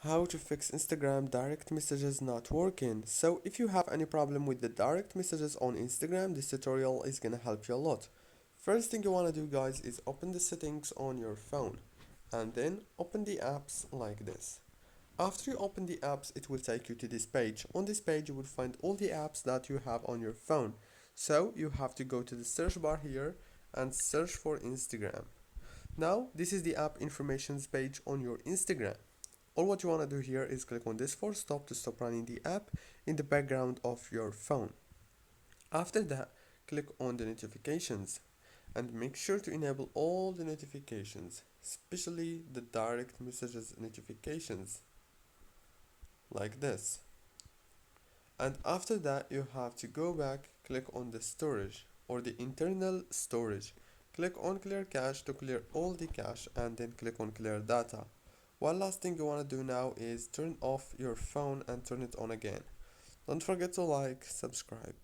How to fix Instagram direct messages not working. So if you have any problem with the direct messages on Instagram, this tutorial is gonna help you a lot. First thing you wanna do, guys, is open the settings on your phone and then open the apps like this. After you open the apps, it will take you to this page. On this page you will find all the apps that you have on your phone. So you have to go to the search bar here and search for Instagram. Now this is the app informations page on your Instagram. All what you want to do here is click on this force stop to stop running the app in the background of your phone. After that, click on the notifications and make sure to enable all the notifications, especially the direct messages notifications, like this. And after that, you have to go back, click on the storage or the internal storage. Click on clear cache to clear all the cache and then click on clear data. One last thing you want to do now is turn off your phone and turn it on again. Don't forget to like, subscribe.